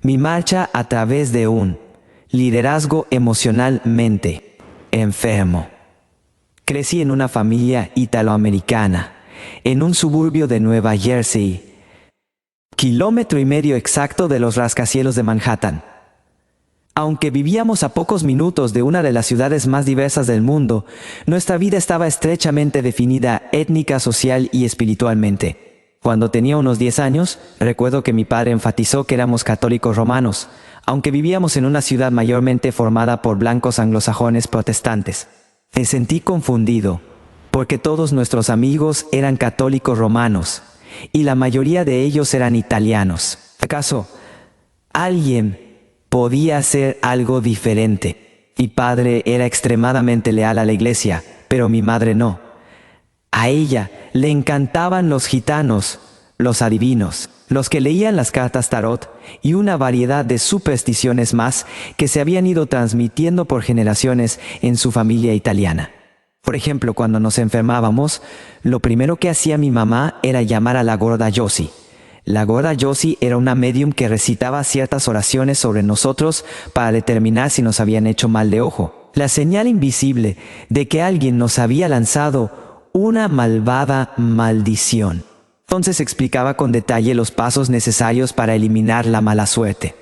Mi marcha a través de un liderazgo emocionalmente enfermo. Crecí en una familia italoamericana, en un suburbio de Nueva Jersey, 1,5 kilómetros exacto de los rascacielos de Manhattan. Aunque vivíamos a pocos minutos de una de las ciudades más diversas del mundo, nuestra vida estaba estrechamente definida étnica, social y espiritualmente. Cuando tenía unos 10 años, recuerdo que mi padre enfatizó que éramos católicos romanos, aunque vivíamos en una ciudad mayormente formada por blancos anglosajones protestantes. Me sentí confundido, porque todos nuestros amigos eran católicos romanos, y la mayoría de ellos eran italianos. ¿Acaso alguien podía hacer algo diferente? Mi padre era extremadamente leal a la iglesia, pero mi madre no. A ella le encantaban los gitanos, los adivinos, los que leían las cartas tarot y una variedad de supersticiones más que se habían ido transmitiendo por generaciones en su familia italiana. Por ejemplo, cuando nos enfermábamos, lo primero que hacía mi mamá era llamar a la gorda Josie. La gorda Josie era una medium que recitaba ciertas oraciones sobre nosotros para determinar si nos habían hecho mal de ojo. La señal invisible de que alguien nos había lanzado una malvada maldición. Entonces explicaba con detalle los pasos necesarios para eliminar la mala suerte.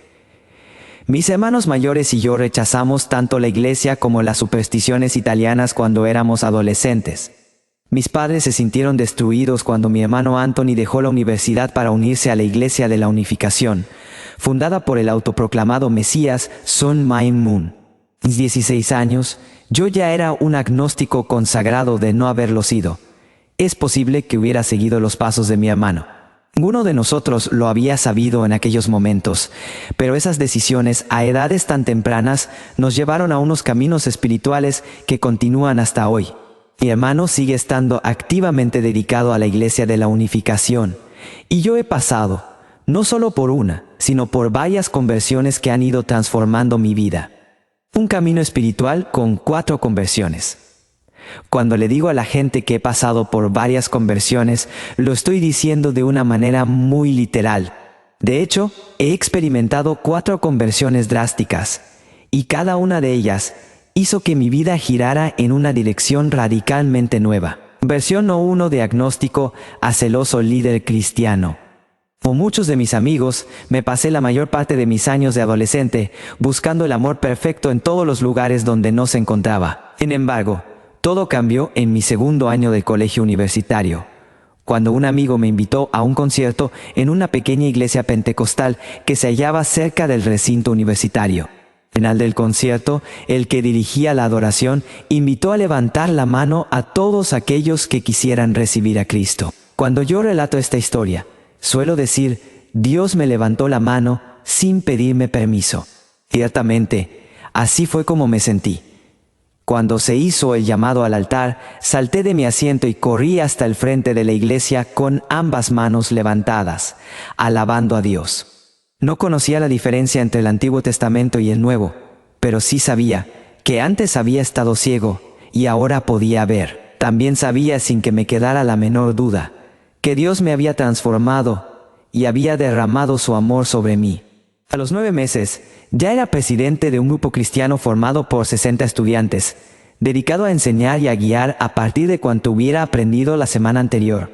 Mis hermanos mayores y yo rechazamos tanto la iglesia como las supersticiones italianas cuando éramos adolescentes. Mis padres se sintieron destruidos cuando mi hermano Anthony dejó la universidad para unirse a la Iglesia de la Unificación, fundada por el autoproclamado Mesías Sun Myung Moon. A mis 16 años, yo ya era un agnóstico consagrado de no haberlo sido. Es posible que hubiera seguido los pasos de mi hermano. Ninguno de nosotros lo había sabido en aquellos momentos, pero esas decisiones a edades tan tempranas nos llevaron a unos caminos espirituales que continúan hasta hoy. Mi hermano sigue estando activamente dedicado a la Iglesia de la Unificación, y yo he pasado, no solo por una, sino por varias conversiones que han ido transformando mi vida. Un camino espiritual con 4 conversiones. Cuando le digo a la gente que he pasado por varias conversiones, lo estoy diciendo de una manera muy literal. De hecho, he experimentado 4 conversiones drásticas, y cada una de ellas hizo que mi vida girara en una dirección radicalmente nueva. Conversión no 1 de agnóstico a celoso líder cristiano. Como muchos de mis amigos, me pasé la mayor parte de mis años de adolescente buscando el amor perfecto en todos los lugares donde no se encontraba. Sin embargo, todo cambió en mi segundo año de colegio universitario, cuando un amigo me invitó a un concierto en una pequeña iglesia pentecostal que se hallaba cerca del recinto universitario. Al final del concierto, el que dirigía la adoración invitó a levantar la mano a todos aquellos que quisieran recibir a Cristo. Cuando yo relato esta historia, suelo decir, Dios me levantó la mano sin pedirme permiso. Ciertamente, así fue como me sentí. Cuando se hizo el llamado al altar, salté de mi asiento y corrí hasta el frente de la iglesia con ambas manos levantadas, alabando a Dios. No conocía la diferencia entre el Antiguo Testamento y el Nuevo, pero sí sabía que antes había estado ciego y ahora podía ver. También sabía, sin que me quedara la menor duda, que Dios me había transformado y había derramado su amor sobre mí. A los 9 meses, ya era presidente de un grupo cristiano formado por 60 estudiantes, dedicado a enseñar y a guiar a partir de cuanto hubiera aprendido la semana anterior.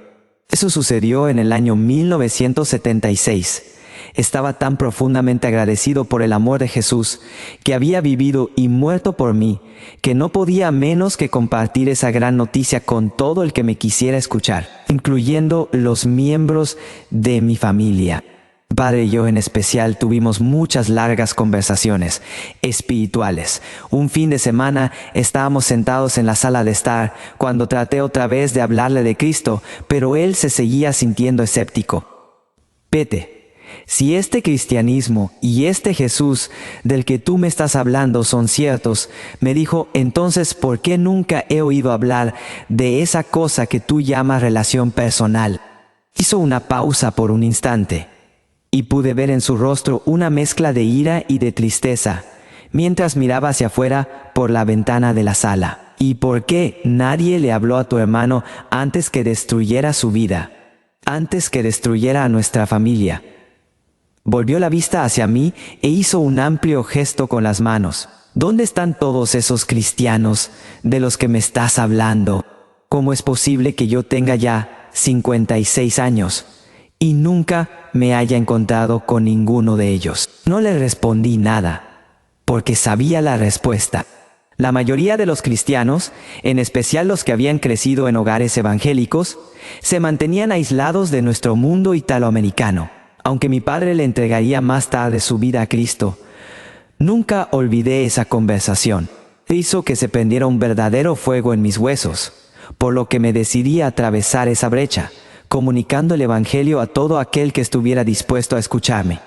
Eso sucedió en el año 1976. Estaba tan profundamente agradecido por el amor de Jesús, que había vivido y muerto por mí, que no podía menos que compartir esa gran noticia con todo el que me quisiera escuchar, incluyendo los miembros de mi familia. Padre y yo en especial tuvimos muchas largas conversaciones espirituales. Un fin de semana estábamos sentados en la sala de estar cuando traté otra vez de hablarle de Cristo, pero él se seguía sintiendo escéptico. Pete, si este cristianismo y este Jesús del que tú me estás hablando son ciertos, me dijo, entonces ¿por qué nunca he oído hablar de esa cosa que tú llamas relación personal? Hizo una pausa por un instante. Y pude ver en su rostro una mezcla de ira y de tristeza, mientras miraba hacia afuera por la ventana de la sala. ¿Y por qué nadie le habló a tu hermano antes que destruyera su vida? Antes que destruyera a nuestra familia. Volvió la vista hacia mí e hizo un amplio gesto con las manos. ¿Dónde están todos esos cristianos de los que me estás hablando? ¿Cómo es posible que yo tenga ya 56 años y nunca me haya encontrado con ninguno de ellos? No le respondí nada, porque sabía la respuesta. La mayoría de los cristianos, en especial los que habían crecido en hogares evangélicos, se mantenían aislados de nuestro mundo italoamericano. Aunque mi padre le entregaría más tarde su vida a Cristo, nunca olvidé esa conversación. Hizo que se prendiera un verdadero fuego en mis huesos, por lo que me decidí a atravesar esa brecha, comunicando el Evangelio a todo aquel que estuviera dispuesto a escucharme.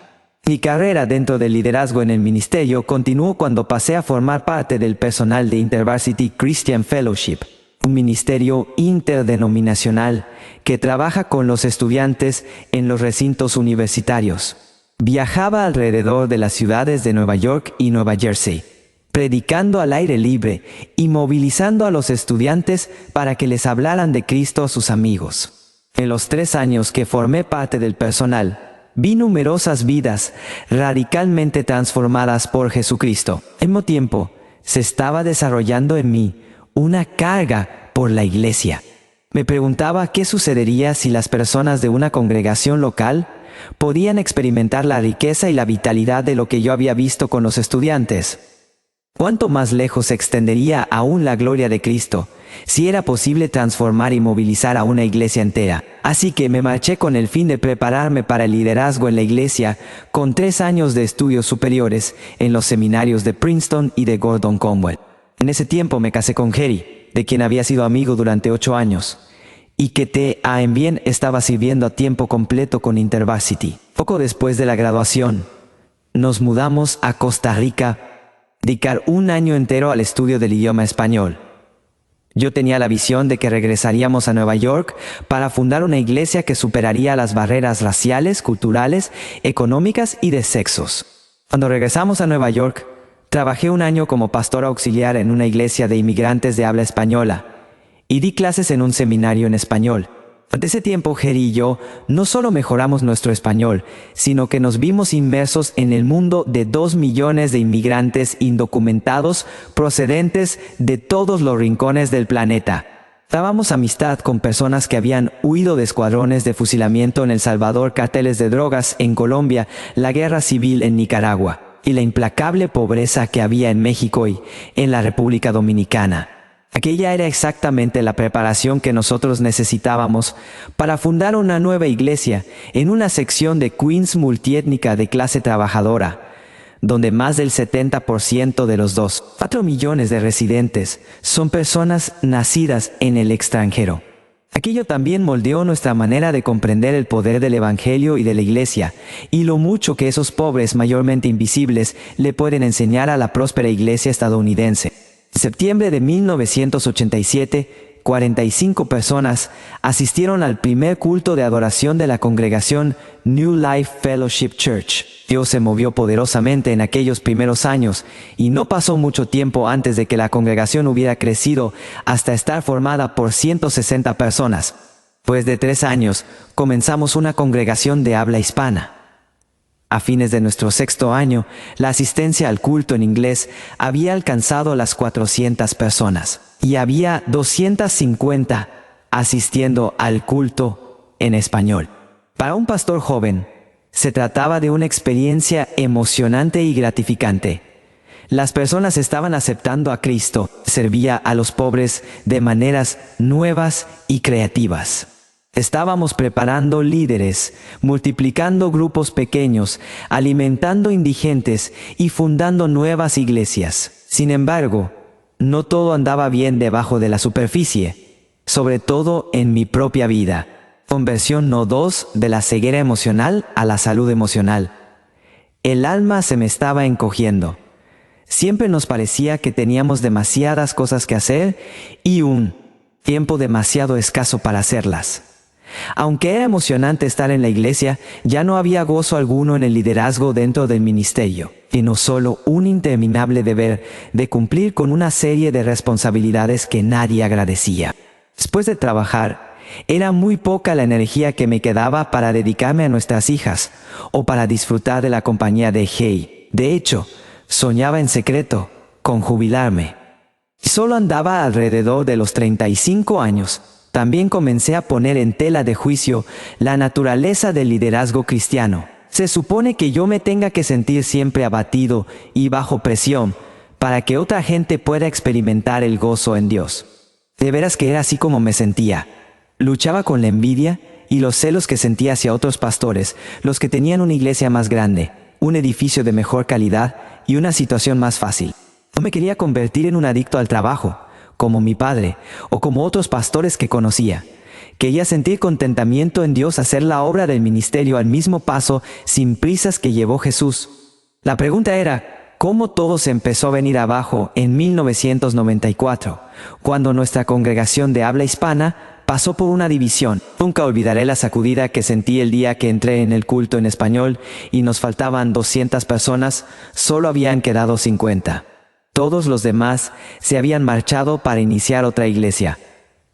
Mi carrera dentro del liderazgo en el ministerio continuó cuando pasé a formar parte del personal de InterVarsity Christian Fellowship, un ministerio interdenominacional que trabaja con los estudiantes en los recintos universitarios. Viajaba alrededor de las ciudades de Nueva York y Nueva Jersey, predicando al aire libre y movilizando a los estudiantes para que les hablaran de Cristo a sus amigos. En los 3 años que formé parte del personal, vi numerosas vidas radicalmente transformadas por Jesucristo. Al mismo tiempo, se estaba desarrollando en mí una carga por la iglesia. Me preguntaba qué sucedería si las personas de una congregación local podían experimentar la riqueza y la vitalidad de lo que yo había visto con los estudiantes. ¿Cuánto más lejos se extendería aún la gloria de Cristo si era posible transformar y movilizar a una iglesia entera? Así que me marché con el fin de prepararme para el liderazgo en la iglesia con 3 años de estudios superiores en los seminarios de Princeton y de Gordon Conwell. En ese tiempo me casé con Jerry, de quien había sido amigo durante 8 años, y que también estaba sirviendo a tiempo completo con InterVarsity. Poco después de la graduación, nos mudamos a Costa Rica, dedicar 1 año entero al estudio del idioma español. Yo tenía la visión de que regresaríamos a Nueva York para fundar una iglesia que superaría las barreras raciales, culturales, económicas y de sexos. Cuando regresamos a Nueva York, trabajé 1 año como pastor auxiliar en una iglesia de inmigrantes de habla española y di clases en un seminario en español. Durante ese tiempo, Jerry y yo no solo mejoramos nuestro español, sino que nos vimos inmersos en el mundo de 2 millones de inmigrantes indocumentados procedentes de todos los rincones del planeta. Dábamos amistad con personas que habían huido de escuadrones de fusilamiento en El Salvador, carteles de drogas en Colombia, la guerra civil en Nicaragua y la implacable pobreza que había en México y en la República Dominicana. Aquella era exactamente la preparación que nosotros necesitábamos para fundar una nueva iglesia en una sección de Queens multiétnica de clase trabajadora, donde más del 70% de los 4 millones de residentes son personas nacidas en el extranjero. Aquello también moldeó nuestra manera de comprender el poder del Evangelio y de la iglesia, y lo mucho que esos pobres, mayormente invisibles, le pueden enseñar a la próspera iglesia estadounidense. En septiembre de 1987, 45 personas asistieron al primer culto de adoración de la congregación New Life Fellowship Church. Dios se movió poderosamente en aquellos primeros años y no pasó mucho tiempo antes de que la congregación hubiera crecido hasta estar formada por 160 personas. Después de 3 años, comenzamos una congregación de habla hispana. A fines de nuestro 6º año, la asistencia al culto en inglés había alcanzado las 400 personas y había 250 asistiendo al culto en español. Para un pastor joven, se trataba de una experiencia emocionante y gratificante. Las personas estaban aceptando a Cristo, servía a los pobres de maneras nuevas y creativas. Estábamos preparando líderes, multiplicando grupos pequeños, alimentando indigentes y fundando nuevas iglesias. Sin embargo, no todo andaba bien debajo de la superficie, sobre todo en mi propia vida. Conversión no 2 de la ceguera emocional a la salud emocional. El alma se me estaba encogiendo. Siempre nos parecía que teníamos demasiadas cosas que hacer y un tiempo demasiado escaso para hacerlas. Aunque era emocionante estar en la iglesia, ya no había gozo alguno en el liderazgo dentro del ministerio, sino solo un interminable deber de cumplir con una serie de responsabilidades que nadie agradecía. Después de trabajar Era muy poca la energía que me quedaba para dedicarme a nuestras hijas o para disfrutar de la compañía de Hey. De hecho, soñaba en secreto con jubilarme. Solo andaba alrededor de los 35 años. También comencé a poner en tela de juicio la naturaleza del liderazgo cristiano. Se supone que yo me tenga que sentir siempre abatido y bajo presión para que otra gente pueda experimentar el gozo en Dios. De veras que era así como me sentía. Luchaba con la envidia y los celos que sentía hacia otros pastores, los que tenían una iglesia más grande, un edificio de mejor calidad y una situación más fácil. No me quería convertir en un adicto al trabajo, como mi padre o como otros pastores que conocía. Quería sentir contentamiento en Dios, hacer la obra del ministerio al mismo paso, sin prisas que llevó Jesús. La pregunta era, ¿cómo todo se empezó a venir abajo en 1994, cuando nuestra congregación de habla hispana pasó por una división? Nunca olvidaré la sacudida que sentí el día que entré en el culto en español y nos faltaban 200 personas, solo habían quedado 50. Todos los demás se habían marchado para iniciar otra iglesia.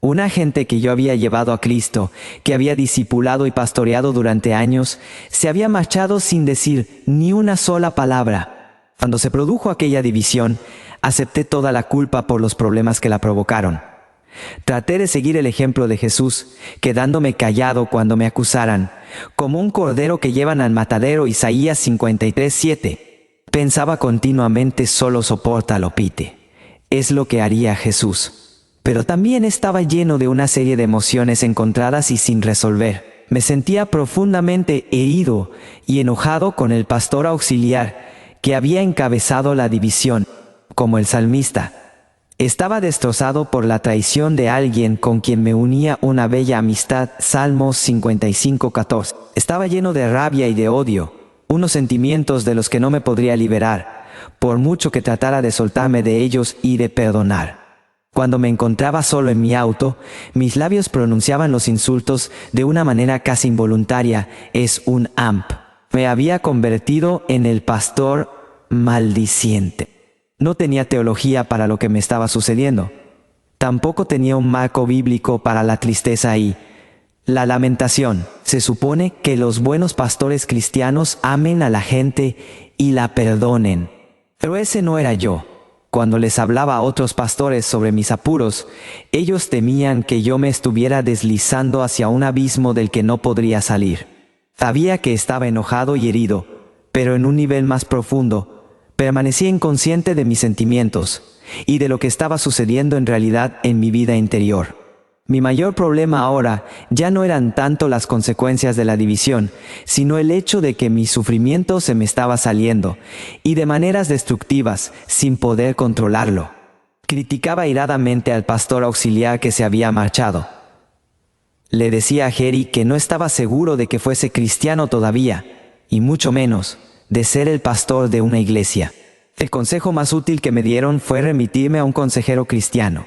Una gente que yo había llevado a Cristo, que había discipulado y pastoreado durante años, se había marchado sin decir ni una sola palabra. Cuando se produjo aquella división, acepté toda la culpa por los problemas que la provocaron. Traté de seguir el ejemplo de Jesús, quedándome callado cuando me acusaran, como un cordero que llevan al matadero, Isaías 53:7. Pensaba continuamente, solo sopórtalo, Pete. Es lo que haría Jesús. Pero también estaba lleno de una serie de emociones encontradas y sin resolver. Me sentía profundamente herido y enojado con el pastor auxiliar que había encabezado la división, como el salmista. Estaba destrozado por la traición de alguien con quien me unía una bella amistad, Salmos 55:14. Estaba lleno de rabia y de odio, unos sentimientos de los que no me podría liberar, por mucho que tratara de soltarme de ellos y de perdonar. Cuando me encontraba solo en mi auto, mis labios pronunciaban los insultos de una manera casi involuntaria. Es un amp. Me había convertido en el pastor maldiciente. No tenía teología para lo que me estaba sucediendo. Tampoco tenía un marco bíblico para la tristeza y la lamentación. Se supone que los buenos pastores cristianos amen a la gente y la perdonen. Pero ese no era yo. Cuando les hablaba a otros pastores sobre mis apuros, ellos temían que yo me estuviera deslizando hacia un abismo del que no podría salir. Sabía que estaba enojado y herido, pero en un nivel más profundo, permanecía inconsciente de mis sentimientos y de lo que estaba sucediendo en realidad en mi vida interior. Mi mayor problema ahora ya no eran tanto las consecuencias de la división, sino el hecho de que mi sufrimiento se me estaba saliendo, y de maneras destructivas, sin poder controlarlo. Criticaba airadamente al pastor auxiliar que se había marchado. Le decía a Jerry que no estaba seguro de que fuese cristiano todavía, y mucho menos de ser el pastor de una iglesia. El consejo más útil que me dieron fue remitirme a un consejero cristiano.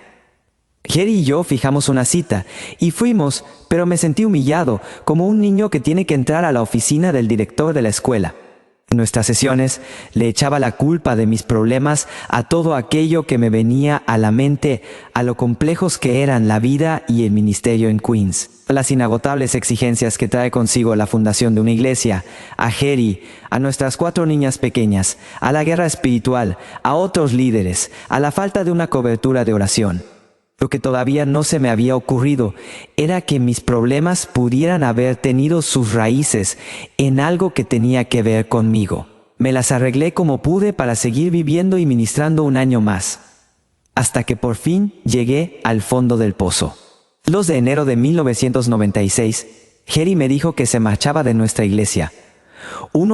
Jerry y yo fijamos una cita, y fuimos, pero me sentí humillado, como un niño que tiene que entrar a la oficina del director de la escuela. En nuestras sesiones, le echaba la culpa de mis problemas a todo aquello que me venía a la mente, a lo complejos que eran la vida y el ministerio en Queens, a las inagotables exigencias que trae consigo la fundación de una iglesia, a Jerry, a nuestras 4 niñas pequeñas, a la guerra espiritual, a otros líderes, a la falta de una cobertura de oración. Lo que todavía no se me había ocurrido era que mis problemas pudieran haber tenido sus raíces en algo que tenía que ver conmigo. Me las arreglé como pude para seguir viviendo y ministrando un año más, hasta que por fin llegué al fondo del pozo. El 2 de enero de 1996, Jerry me dijo que se marchaba de nuestra iglesia.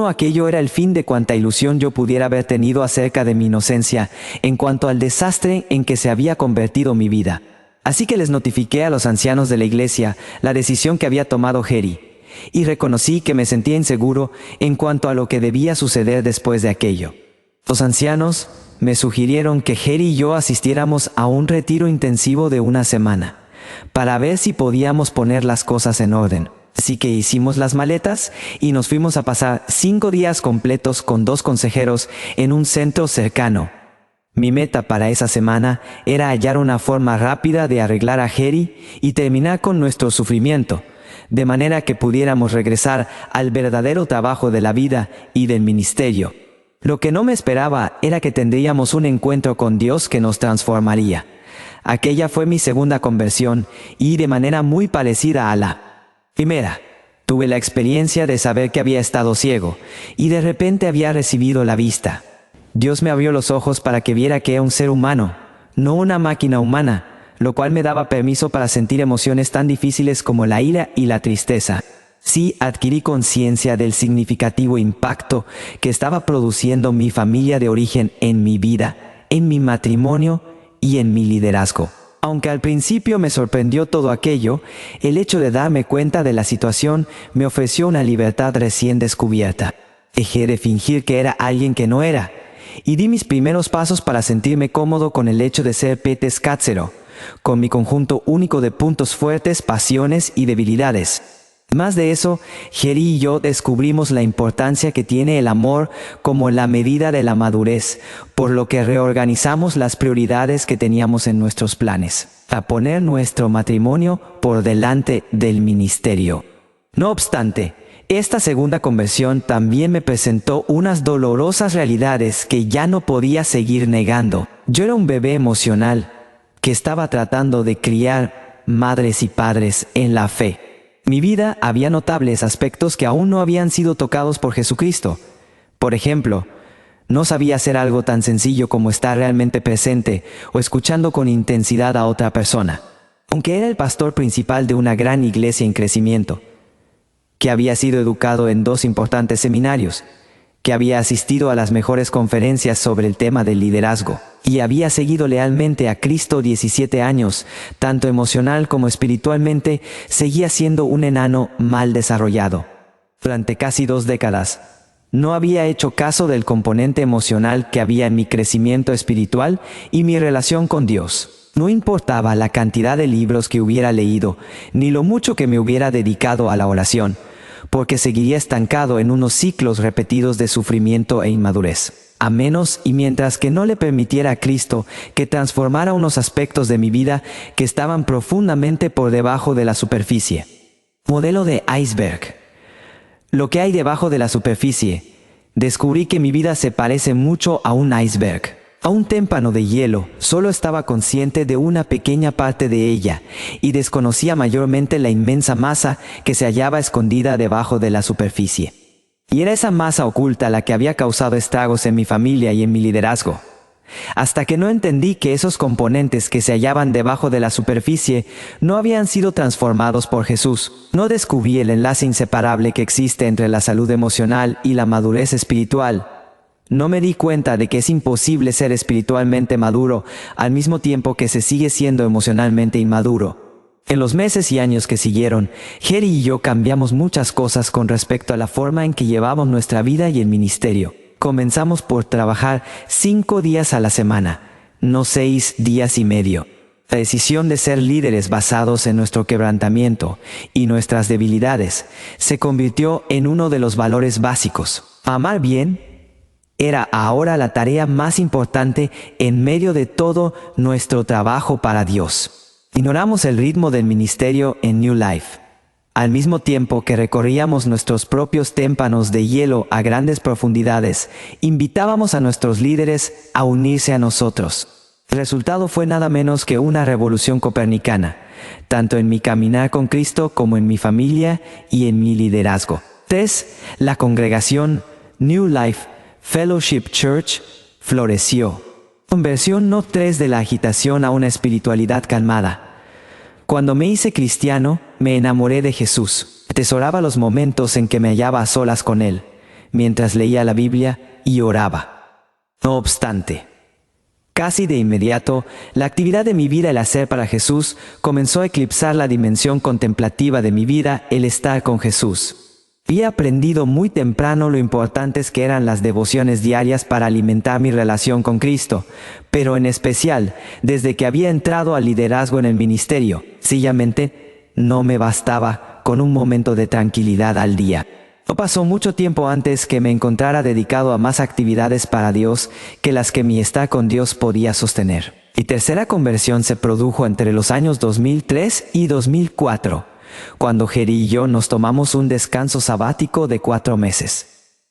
Aquello era el fin de cuanta ilusión yo pudiera haber tenido acerca de mi inocencia en cuanto al desastre en que se había convertido mi vida. Así que les notifiqué a los ancianos de la iglesia la decisión que había tomado Jerry, y reconocí que me sentía inseguro en cuanto a lo que debía suceder después de aquello. Los ancianos me sugirieron que Jerry y yo asistiéramos a un retiro intensivo de una semana, para ver si podíamos poner las cosas en orden. Así que hicimos las maletas y nos fuimos a pasar 5 días completos con 2 consejeros en un centro cercano. Mi meta para esa semana era hallar una forma rápida de arreglar a Jerry y terminar con nuestro sufrimiento, de manera que pudiéramos regresar al verdadero trabajo de la vida y del ministerio. Lo que no me esperaba era que tendríamos un encuentro con Dios que nos transformaría. Aquella fue mi segunda conversión y de manera muy parecida a la primera. Tuve la experiencia de saber que había estado ciego y de repente había recibido la vista. Dios me abrió los ojos para que viera que era un ser humano, no una máquina humana, lo cual me daba permiso para sentir emociones tan difíciles como la ira y la tristeza. Sí, adquirí conciencia del significativo impacto que estaba produciendo mi familia de origen en mi vida, en mi matrimonio y en mi liderazgo. Aunque al principio me sorprendió todo aquello, el hecho de darme cuenta de la situación me ofreció una libertad recién descubierta. Dejé de fingir que era alguien que no era, y di mis primeros pasos para sentirme cómodo con el hecho de ser Pete Scazzero, con mi conjunto único de puntos fuertes, pasiones y debilidades. Más de eso, Jerry y yo descubrimos la importancia que tiene el amor como la medida de la madurez, por lo que reorganizamos las prioridades que teníamos en nuestros planes, a poner nuestro matrimonio por delante del ministerio. No obstante, esta segunda conversión también me presentó unas dolorosas realidades que ya no podía seguir negando. Yo era un bebé emocional que estaba tratando de criar madres y padres en la fe. Mi vida había notables aspectos que aún no habían sido tocados por Jesucristo. Por ejemplo, no sabía hacer algo tan sencillo como estar realmente presente o escuchando con intensidad a otra persona. Aunque era el pastor principal de una gran iglesia en crecimiento, que había sido educado en 2 importantes seminarios, que había asistido a las mejores conferencias sobre el tema del liderazgo, y había seguido lealmente a Cristo 17 años, tanto emocional como espiritualmente, seguía siendo un enano mal desarrollado. Durante casi 2 décadas, no había hecho caso del componente emocional que había en mi crecimiento espiritual y mi relación con Dios. No importaba la cantidad de libros que hubiera leído, ni lo mucho que me hubiera dedicado a la oración, porque seguiría estancado en unos ciclos repetidos de sufrimiento e inmadurez. A menos y mientras que no le permitiera a Cristo que transformara unos aspectos de mi vida que estaban profundamente por debajo de la superficie. Modelo de iceberg. Lo que hay debajo de la superficie. Descubrí que mi vida se parece mucho a un iceberg. A un témpano de hielo. Solo estaba consciente de una pequeña parte de ella y desconocía mayormente la inmensa masa que se hallaba escondida debajo de la superficie. Y era esa masa oculta la que había causado estragos en mi familia y en mi liderazgo. Hasta que no entendí que esos componentes que se hallaban debajo de la superficie no habían sido transformados por Jesús. No descubrí el enlace inseparable que existe entre la salud emocional y la madurez espiritual. No me di cuenta de que es imposible ser espiritualmente maduro al mismo tiempo que se sigue siendo emocionalmente inmaduro. En los meses y años que siguieron, Jerry y yo cambiamos muchas cosas con respecto a la forma en que llevamos nuestra vida y el ministerio. Comenzamos por trabajar 5 días a la semana, no 6 días y medio. La decisión de ser líderes basados en nuestro quebrantamiento y nuestras debilidades se convirtió en uno de los valores básicos. Amar bien era ahora la tarea más importante en medio de todo nuestro trabajo para Dios. Ignoramos el ritmo del ministerio en New Life. Al mismo tiempo que recorríamos nuestros propios témpanos de hielo a grandes profundidades, invitábamos a nuestros líderes a unirse a nosotros. El resultado fue nada menos que una revolución copernicana, tanto en mi caminar con Cristo como en mi familia y en mi liderazgo. 3. La congregación New Life Fellowship Church floreció. Conversión no 3 de la agitación a una espiritualidad calmada. Cuando me hice cristiano, me enamoré de Jesús. Atesoraba los momentos en que me hallaba a solas con Él, mientras leía la Biblia y oraba. No obstante, casi de inmediato, la actividad de mi vida, el hacer para Jesús, comenzó a eclipsar la dimensión contemplativa de mi vida, el estar con Jesús. Había aprendido muy temprano lo importantes que eran las devociones diarias para alimentar mi relación con Cristo, pero en especial, desde que había entrado al liderazgo en el ministerio, sencillamente no me bastaba con un momento de tranquilidad al día. No pasó mucho tiempo antes que me encontrara dedicado a más actividades para Dios que las que mi estar con Dios podía sostener. Mi tercera conversión se produjo entre los años 2003 y 2004, cuando Jerry y yo nos tomamos un descanso sabático de 4 meses.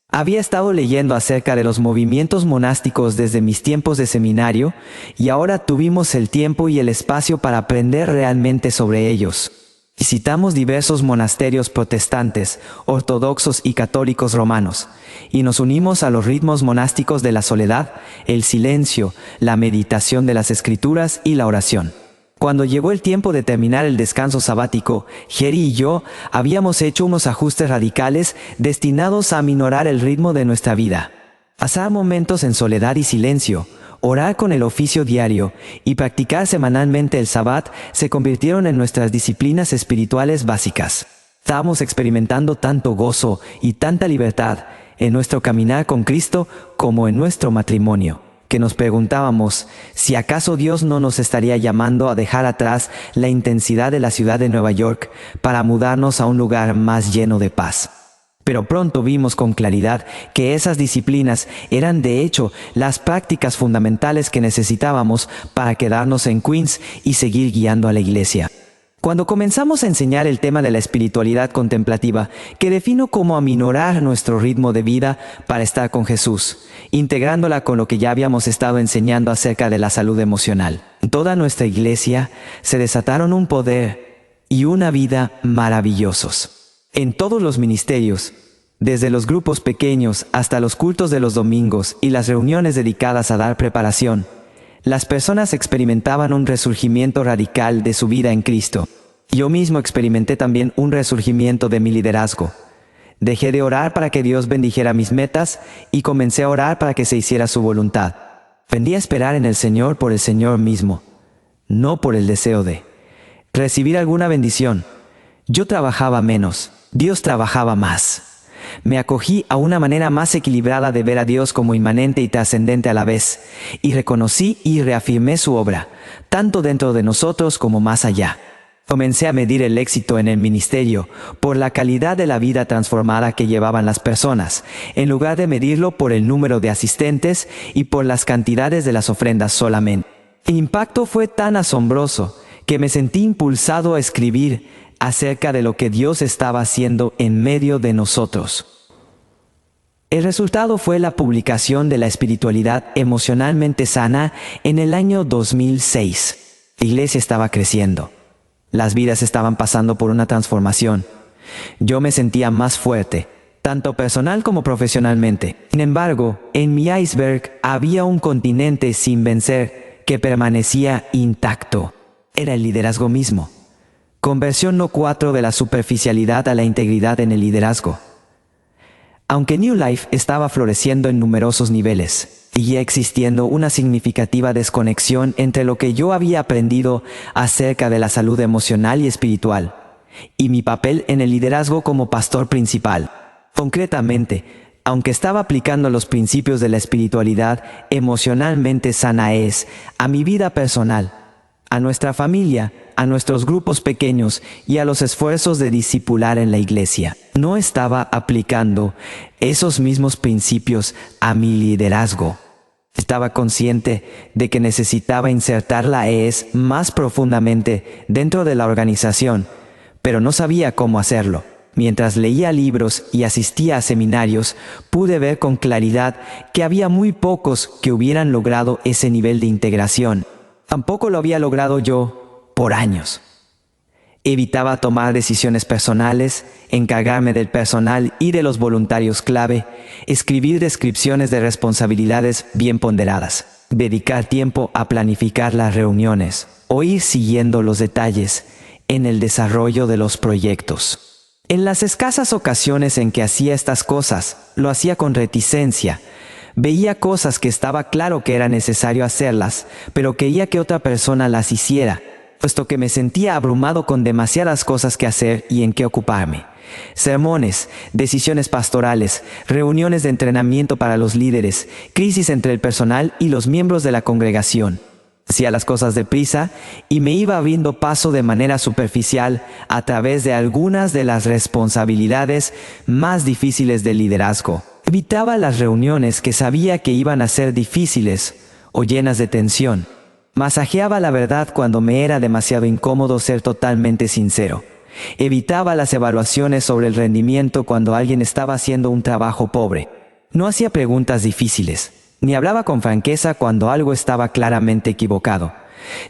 Había estado leyendo acerca de los movimientos monásticos desde mis tiempos de seminario y ahora tuvimos el tiempo y el espacio para aprender realmente sobre ellos. Visitamos diversos monasterios protestantes, ortodoxos y católicos romanos, y nos unimos a los ritmos monásticos de la soledad, el silencio, la meditación de las escrituras y la oración. Cuando llegó el tiempo de terminar el descanso sabático, Jerry y yo habíamos hecho unos ajustes radicales destinados a aminorar el ritmo de nuestra vida. Pasar momentos en soledad y silencio, orar con el oficio diario y practicar semanalmente el Sabbat se convirtieron en nuestras disciplinas espirituales básicas. Estábamos experimentando tanto gozo y tanta libertad en nuestro caminar con Cristo como en nuestro matrimonio, que nos preguntábamos si acaso Dios no nos estaría llamando a dejar atrás la intensidad de la ciudad de Nueva York para mudarnos a un lugar más lleno de paz. Pero pronto vimos con claridad que esas disciplinas eran de hecho las prácticas fundamentales que necesitábamos para quedarnos en Queens y seguir guiando a la iglesia. Cuando comenzamos a enseñar el tema de la espiritualidad contemplativa, que defino como aminorar nuestro ritmo de vida para estar con Jesús, integrándola con lo que ya habíamos estado enseñando acerca de la salud emocional, en toda nuestra iglesia se desataron un poder y una vida maravillosos. En todos los ministerios, desde los grupos pequeños hasta los cultos de los domingos y las reuniones dedicadas a dar preparación, las personas experimentaban un resurgimiento radical de su vida en Cristo. Yo mismo experimenté también un resurgimiento de mi liderazgo. Dejé de orar para que Dios bendijera mis metas y comencé a orar para que se hiciera su voluntad. Aprendí a esperar en el Señor por el Señor mismo, no por el deseo de recibir alguna bendición. Yo trabajaba menos, Dios trabajaba más. Me acogí a una manera más equilibrada de ver a Dios como inmanente y trascendente a la vez, y reconocí y reafirmé su obra, tanto dentro de nosotros como más allá. Comencé a medir el éxito en el ministerio por la calidad de la vida transformada que llevaban las personas, en lugar de medirlo por el número de asistentes y por las cantidades de las ofrendas solamente. El impacto fue tan asombroso que me sentí impulsado a escribir acerca de lo que Dios estaba haciendo en medio de nosotros. El resultado fue la publicación de la espiritualidad emocionalmente sana en el año 2006. La iglesia estaba creciendo. Las vidas estaban pasando por una transformación. Yo me sentía más fuerte, tanto personal como profesionalmente. Sin embargo, en mi iceberg había un continente sin vencer que permanecía intacto. Era el liderazgo mismo. Conversión no 4 de la superficialidad a la integridad en el liderazgo. Aunque New Life estaba floreciendo en numerosos niveles, seguía existiendo una significativa desconexión entre lo que yo había aprendido acerca de la salud emocional y espiritual, y mi papel en el liderazgo como pastor principal. Concretamente, aunque estaba aplicando los principios de la espiritualidad emocionalmente sana a mi vida personal, a nuestra familia, a nuestros grupos pequeños y a los esfuerzos de discipular en la iglesia. No estaba aplicando esos mismos principios a mi liderazgo. Estaba consciente de que necesitaba insertar la más profundamente dentro de la organización, pero no sabía cómo hacerlo. Mientras leía libros y asistía a seminarios, pude ver con claridad que había muy pocos que hubieran logrado ese nivel de integración. Tampoco lo había logrado yo por años. Evitaba tomar decisiones personales, encargarme del personal y de los voluntarios clave, escribir descripciones de responsabilidades bien ponderadas, dedicar tiempo a planificar las reuniones o ir siguiendo los detalles en el desarrollo de los proyectos. En las escasas ocasiones en que hacía estas cosas, lo hacía con reticencia. Veía cosas que estaba claro que era necesario hacerlas, pero quería que otra persona las hiciera, puesto que me sentía abrumado con demasiadas cosas que hacer y en qué ocuparme. Sermones, decisiones pastorales, reuniones de entrenamiento para los líderes, crisis entre el personal y los miembros de la congregación. Hacía las cosas deprisa y me iba abriendo paso de manera superficial a través de algunas de las responsabilidades más difíciles del liderazgo. Evitaba las reuniones que sabía que iban a ser difíciles o llenas de tensión. Masajeaba la verdad cuando me era demasiado incómodo ser totalmente sincero. Evitaba las evaluaciones sobre el rendimiento cuando alguien estaba haciendo un trabajo pobre. No hacía preguntas difíciles, ni hablaba con franqueza cuando algo estaba claramente equivocado.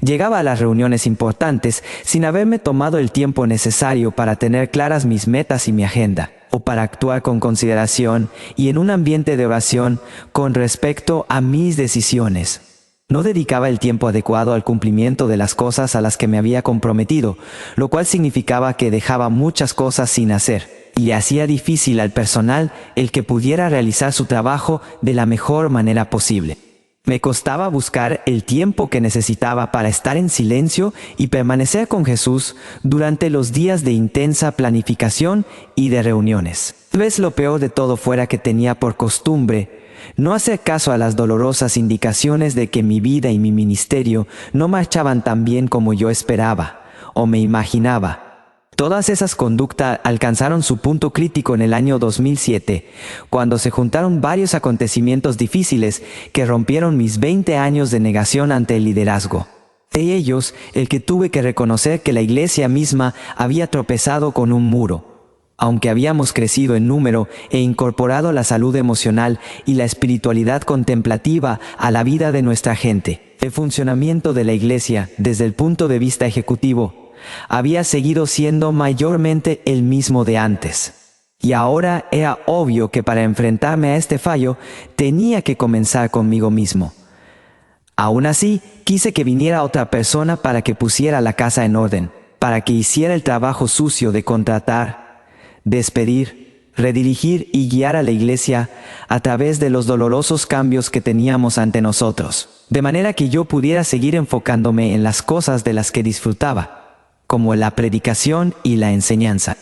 Llegaba a las reuniones importantes sin haberme tomado el tiempo necesario para tener claras mis metas y mi agenda, o para actuar con consideración y en un ambiente de oración con respecto a mis decisiones. No dedicaba el tiempo adecuado al cumplimiento de las cosas a las que me había comprometido, lo cual significaba que dejaba muchas cosas sin hacer, y le hacía difícil al personal el que pudiera realizar su trabajo de la mejor manera posible. Me costaba buscar el tiempo que necesitaba para estar en silencio y permanecer con Jesús durante los días de intensa planificación y de reuniones. Tal vez lo peor de todo fuera que tenía por costumbre no hacer caso a las dolorosas indicaciones de que mi vida y mi ministerio no marchaban tan bien como yo esperaba o me imaginaba. Todas esas conductas alcanzaron su punto crítico en el año 2007, cuando se juntaron varios acontecimientos difíciles que rompieron mis 20 años de negación ante el liderazgo. De ellos, el que tuve que reconocer que la iglesia misma había tropezado con un muro. Aunque habíamos crecido en número e incorporado la salud emocional y la espiritualidad contemplativa a la vida de nuestra gente, el funcionamiento de la iglesia, desde el punto de vista ejecutivo, había seguido siendo mayormente el mismo de antes. Y ahora era obvio que para enfrentarme a este fallo tenía que comenzar conmigo mismo. Aún así, quise que viniera otra persona para que pusiera la casa en orden, para que hiciera el trabajo sucio de contratar, despedir, redirigir y guiar a la iglesia a través de los dolorosos cambios que teníamos ante nosotros, de manera que yo pudiera seguir enfocándome en las cosas de las que disfrutaba, como la predicación y la enseñanza.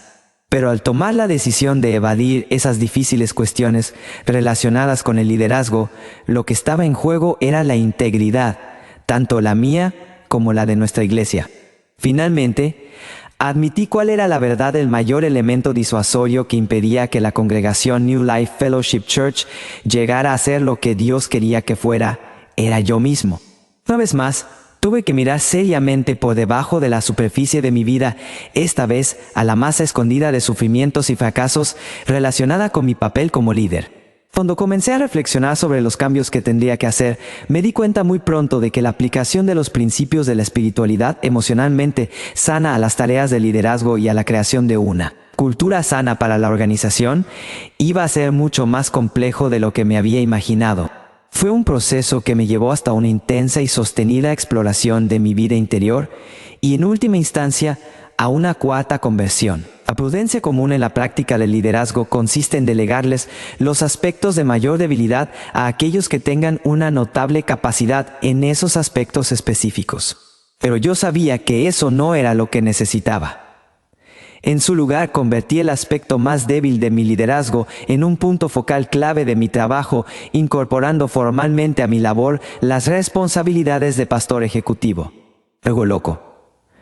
Pero al tomar la decisión de evadir esas difíciles cuestiones relacionadas con el liderazgo, lo que estaba en juego era la integridad, tanto la mía como la de nuestra iglesia. Finalmente, admití cuál era la verdad del mayor elemento disuasorio que impedía que la congregación New Life Fellowship Church llegara a ser lo que Dios quería que fuera, era yo mismo. Una vez más, tuve que mirar seriamente por debajo de la superficie de mi vida, esta vez a la masa escondida de sufrimientos y fracasos relacionada con mi papel como líder. Cuando comencé a reflexionar sobre los cambios que tendría que hacer, me di cuenta muy pronto de que la aplicación de los principios de la espiritualidad emocionalmente sana a las tareas de liderazgo y a la creación de una cultura sana para la organización iba a ser mucho más complejo de lo que me había imaginado. Fue un proceso que me llevó hasta una intensa y sostenida exploración de mi vida interior y, en última instancia, a una cuarta conversión. La prudencia común en la práctica del liderazgo consiste en delegarles los aspectos de mayor debilidad a aquellos que tengan una notable capacidad en esos aspectos específicos. Pero yo sabía que eso no era lo que necesitaba. En su lugar, convertí el aspecto más débil de mi liderazgo en un punto focal clave de mi trabajo, incorporando formalmente a mi labor las responsabilidades de pastor ejecutivo. Luego loco.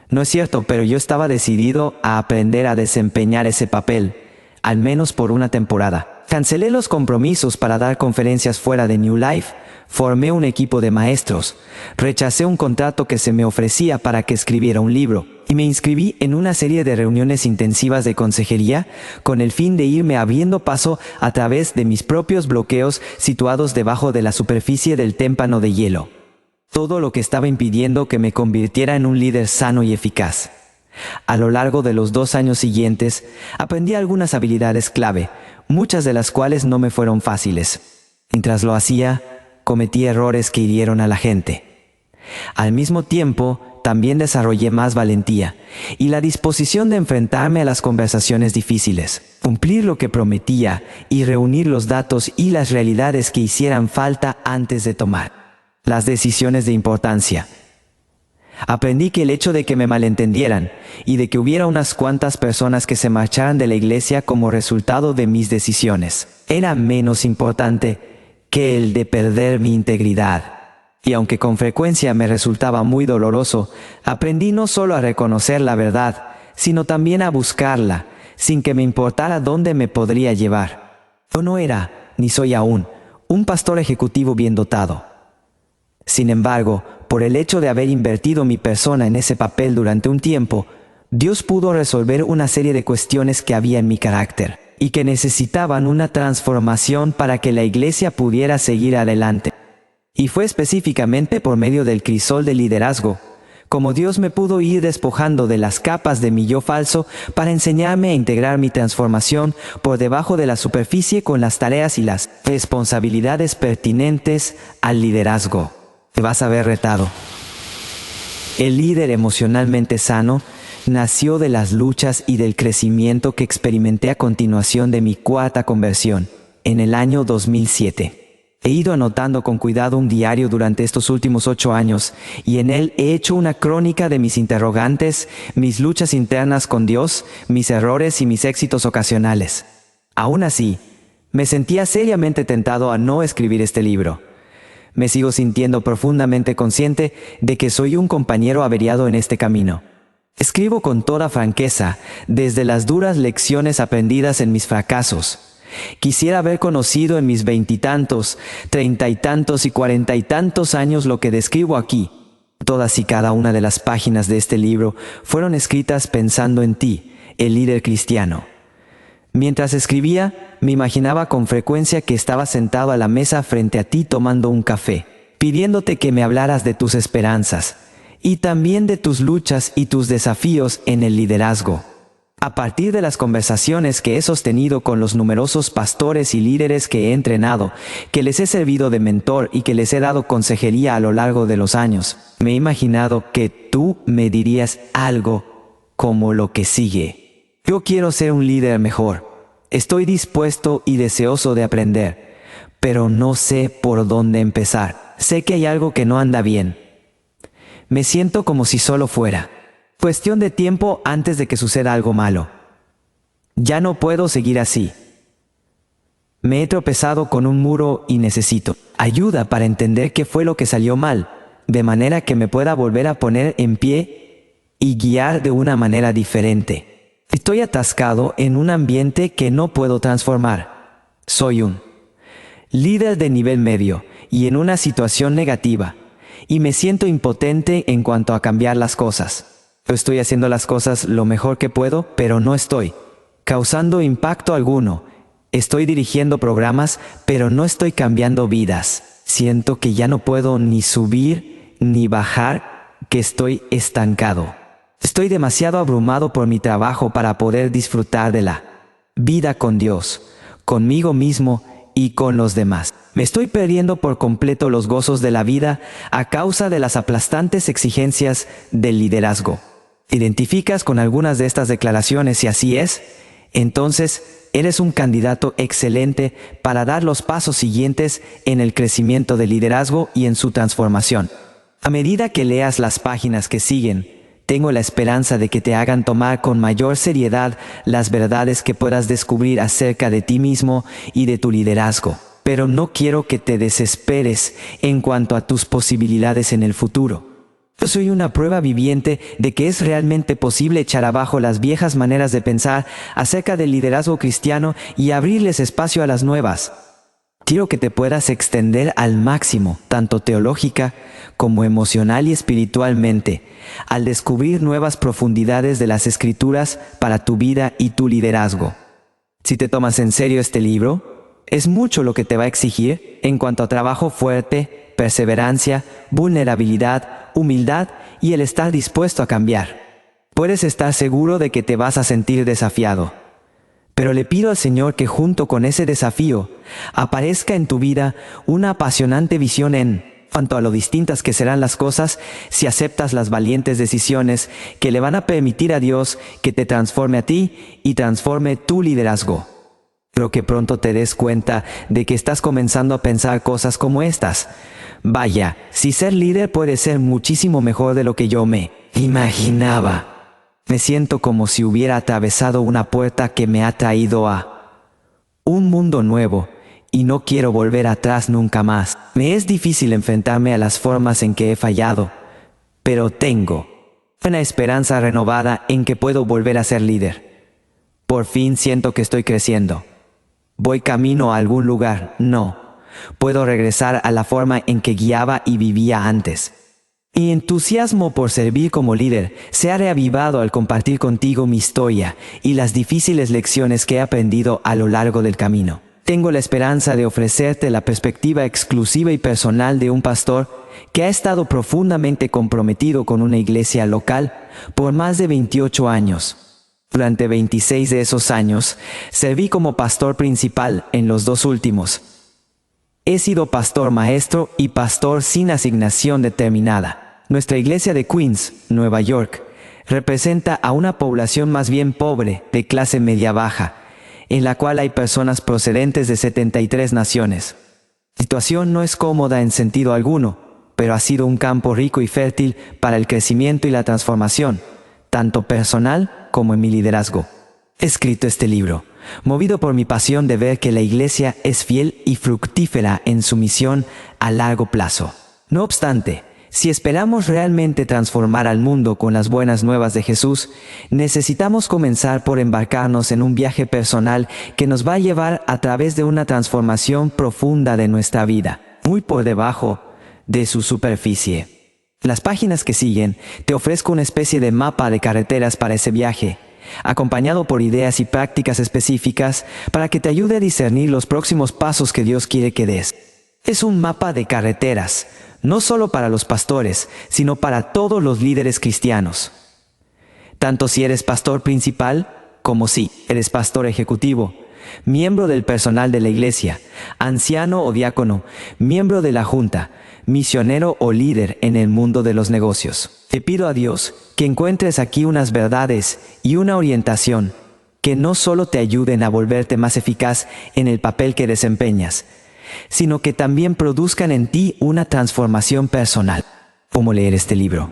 No es cierto, pero yo estaba decidido a aprender a desempeñar ese papel, al menos por una temporada. Cancelé los compromisos para dar conferencias fuera de New Life, formé un equipo de maestros, rechacé un contrato que se me ofrecía para que escribiera un libro, y me inscribí en una serie de reuniones intensivas de consejería con el fin de irme abriendo paso a través de mis propios bloqueos situados debajo de la superficie del témpano de hielo. Todo lo que estaba impidiendo que me convirtiera en un líder sano y eficaz. A lo largo de los 2 años siguientes, aprendí algunas habilidades clave, muchas de las cuales no me fueron fáciles. Mientras lo hacía, cometí errores que hirieron a la gente. Al mismo tiempo, también desarrollé más valentía y la disposición de enfrentarme a las conversaciones difíciles, cumplir lo que prometía y reunir los datos y las realidades que hicieran falta antes de tomar las decisiones de importancia. Aprendí que el hecho de que me malentendieran y de que hubiera unas cuantas personas que se marcharan de la iglesia como resultado de mis decisiones era menos importante que el de perder mi integridad. Y aunque con frecuencia me resultaba muy doloroso, aprendí no solo a reconocer la verdad, sino también a buscarla, sin que me importara dónde me podría llevar. Yo no era, ni soy aún, un pastor ejecutivo bien dotado. Sin embargo, por el hecho de haber invertido mi persona en ese papel durante un tiempo, Dios pudo resolver una serie de cuestiones que había en mi carácter y que necesitaban una transformación para que la iglesia pudiera seguir adelante. Y fue específicamente por medio del crisol de liderazgo, como Dios me pudo ir despojando de las capas de mi yo falso para enseñarme a integrar mi transformación por debajo de la superficie con las tareas y las responsabilidades pertinentes al liderazgo. Te vas a ver retado. El líder emocionalmente sano nació de las luchas y del crecimiento que experimenté a continuación de mi cuarta conversión, en el año 2007. He ido anotando con cuidado un diario durante estos últimos 8 años, y en él he hecho una crónica de mis interrogantes, mis luchas internas con Dios, mis errores y mis éxitos ocasionales. Aún así, me sentía seriamente tentado a no escribir este libro. Me sigo sintiendo profundamente consciente de que soy un compañero averiado en este camino. Escribo con toda franqueza, desde las duras lecciones aprendidas en mis fracasos. Quisiera haber conocido en mis 20 y tantos, 30 y tantos y 40 y tantos años lo que describo aquí. Todas y cada una de las páginas de este libro fueron escritas pensando en ti, el líder cristiano. Mientras escribía, me imaginaba con frecuencia que estaba sentado a la mesa frente a ti tomando un café, pidiéndote que me hablaras de tus esperanzas, y también de tus luchas y tus desafíos en el liderazgo. A partir de las conversaciones que he sostenido con los numerosos pastores y líderes que he entrenado, que les he servido de mentor y que les he dado consejería a lo largo de los años, me he imaginado que tú me dirías algo como lo que sigue. Yo quiero ser un líder mejor. Estoy dispuesto y deseoso de aprender, pero no sé por dónde empezar. Sé que hay algo que no anda bien. Me siento como si solo fuera cuestión de tiempo antes de que suceda algo malo. Ya no puedo seguir así. Me he tropezado con un muro y necesito ayuda para entender qué fue lo que salió mal, de manera que me pueda volver a poner en pie y guiar de una manera diferente. Estoy atascado en un ambiente que no puedo transformar. Soy un líder de nivel medio y en una situación negativa, y me siento impotente en cuanto a cambiar las cosas. Estoy haciendo las cosas lo mejor que puedo, pero no estoy causando impacto alguno. Estoy dirigiendo programas, pero no estoy cambiando vidas. Siento que ya no puedo ni subir ni bajar, que estoy estancado. Estoy demasiado abrumado por mi trabajo para poder disfrutar de la vida con Dios, conmigo mismo y con los demás. Me estoy perdiendo por completo los gozos de la vida a causa de las aplastantes exigencias del liderazgo. ¿Te identificas con algunas de estas declaraciones? Si así es, entonces eres un candidato excelente para dar los pasos siguientes en el crecimiento del liderazgo y en su transformación. A medida que leas las páginas que siguen, tengo la esperanza de que te hagan tomar con mayor seriedad las verdades que puedas descubrir acerca de ti mismo y de tu liderazgo. Pero no quiero que te desesperes en cuanto a tus posibilidades en el futuro. Yo soy una prueba viviente de que es realmente posible echar abajo las viejas maneras de pensar acerca del liderazgo cristiano y abrirles espacio a las nuevas. Quiero que te puedas extender al máximo, tanto teológica como emocional y espiritualmente, al descubrir nuevas profundidades de las Escrituras para tu vida y tu liderazgo. Si te tomas en serio este libro, es mucho lo que te va a exigir en cuanto a trabajo fuerte, perseverancia, vulnerabilidad, humildad y el estar dispuesto a cambiar. Puedes estar seguro de que te vas a sentir desafiado. Pero le pido al Señor que junto con ese desafío aparezca en tu vida una apasionante visión en cuanto a lo distintas que serán las cosas si aceptas las valientes decisiones que le van a permitir a Dios que te transforme a ti y transforme tu liderazgo. Creo que pronto te des cuenta de que estás comenzando a pensar cosas como estas. Vaya, si ser líder puede ser muchísimo mejor de lo que yo me imaginaba. Me siento como si hubiera atravesado una puerta que me ha traído a un mundo nuevo y no quiero volver atrás nunca más. Me es difícil enfrentarme a las formas en que he fallado, pero tengo una esperanza renovada en que puedo volver a ser líder. Por fin siento que estoy creciendo. Voy camino a algún lugar. No, puedo regresar a la forma en que guiaba y vivía antes. Mi entusiasmo por servir como líder se ha reavivado al compartir contigo mi historia y las difíciles lecciones que he aprendido a lo largo del camino. Tengo la esperanza de ofrecerte la perspectiva exclusiva y personal de un pastor que ha estado profundamente comprometido con una iglesia local por más de 28 años. Durante 26 de esos años, serví como pastor principal en los 2 últimos. He sido pastor maestro y pastor sin asignación determinada. Nuestra iglesia de Queens, Nueva York, representa a una población más bien pobre, de clase media-baja, en la cual hay personas procedentes de 73 naciones. La situación no es cómoda en sentido alguno, pero ha sido un campo rico y fértil para el crecimiento y la transformación, tanto personal como en mi liderazgo. He escrito este libro, movido por mi pasión de ver que la iglesia es fiel y fructífera en su misión a largo plazo. No obstante, si esperamos realmente transformar al mundo con las buenas nuevas de Jesús, necesitamos comenzar por embarcarnos en un viaje personal que nos va a llevar a través de una transformación profunda de nuestra vida, muy por debajo de su superficie. Las páginas que siguen te ofrezco una especie de mapa de carreteras para ese viaje, acompañado por ideas y prácticas específicas para que te ayude a discernir los próximos pasos que Dios quiere que des. Es un mapa de carreteras, no solo para los pastores, sino para todos los líderes cristianos. Tanto si eres pastor principal, como si eres pastor ejecutivo, miembro del personal de la iglesia, anciano o diácono, miembro de la junta, misionero o líder en el mundo de los negocios. Te pido a Dios que encuentres aquí unas verdades y una orientación que no solo te ayuden a volverte más eficaz en el papel que desempeñas, sino que también produzcan en ti una transformación personal. ¿Cómo leer este libro?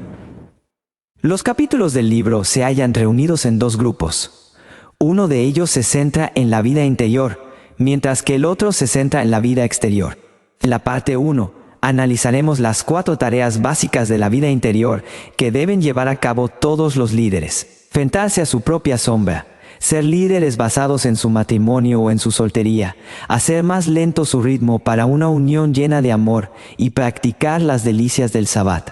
Los capítulos del libro se hallan reunidos en 2 grupos. Uno de ellos se centra en la vida interior, mientras que el otro se centra en la vida exterior. En la parte 1, analizaremos las 4 tareas básicas de la vida interior que deben llevar a cabo todos los líderes. Enfrentarse a su propia sombra, ser líderes basados en su matrimonio o en su soltería, hacer más lento su ritmo para una unión llena de amor y practicar las delicias del Sabbat.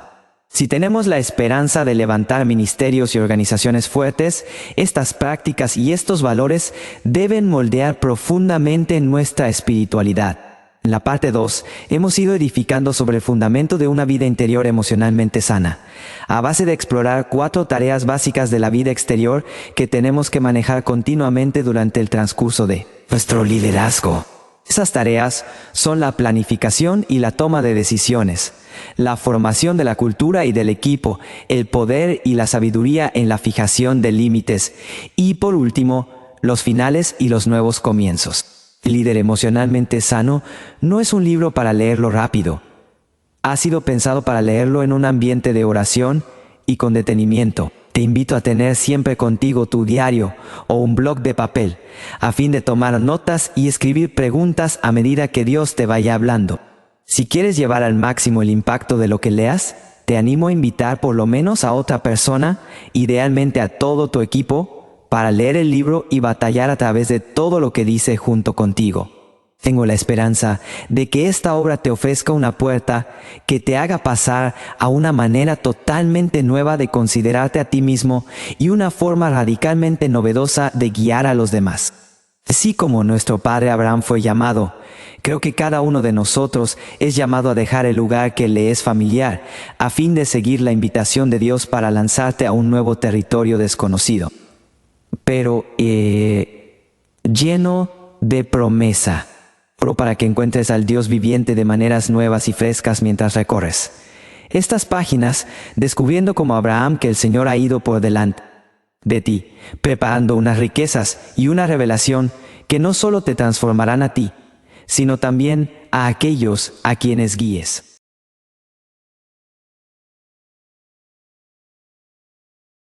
Si tenemos la esperanza de levantar ministerios y organizaciones fuertes, estas prácticas y estos valores deben moldear profundamente nuestra espiritualidad. En la parte 2, hemos ido edificando sobre el fundamento de una vida interior emocionalmente sana, a base de explorar 4 tareas básicas de la vida exterior que tenemos que manejar continuamente durante el transcurso de nuestro liderazgo. Esas tareas son la planificación y la toma de decisiones, la formación de la cultura y del equipo, el poder y la sabiduría en la fijación de límites y, por último, los finales y los nuevos comienzos. Líder emocionalmente sano no es un libro para leerlo rápido. Ha sido pensado para leerlo en un ambiente de oración y con detenimiento. Te invito a tener siempre contigo tu diario o un bloc de papel, a fin de tomar notas y escribir preguntas a medida que Dios te vaya hablando. Si quieres llevar al máximo el impacto de lo que leas, te animo a invitar por lo menos a otra persona, idealmente a todo tu equipo, para leer el libro y batallar a través de todo lo que dice junto contigo. Tengo la esperanza de que esta obra te ofrezca una puerta que te haga pasar a una manera totalmente nueva de considerarte a ti mismo y una forma radicalmente novedosa de guiar a los demás. Así como nuestro padre Abraham fue llamado, creo que cada uno de nosotros es llamado a dejar el lugar que le es familiar, a fin de seguir la invitación de Dios para lanzarte a un nuevo territorio desconocido, pero lleno de promesa. Oro para que encuentres al Dios viviente de maneras nuevas y frescas mientras recorres estas páginas, descubriendo como Abraham que el Señor ha ido por delante de ti, preparando unas riquezas y una revelación que no solo te transformarán a ti, sino también a aquellos a quienes guíes.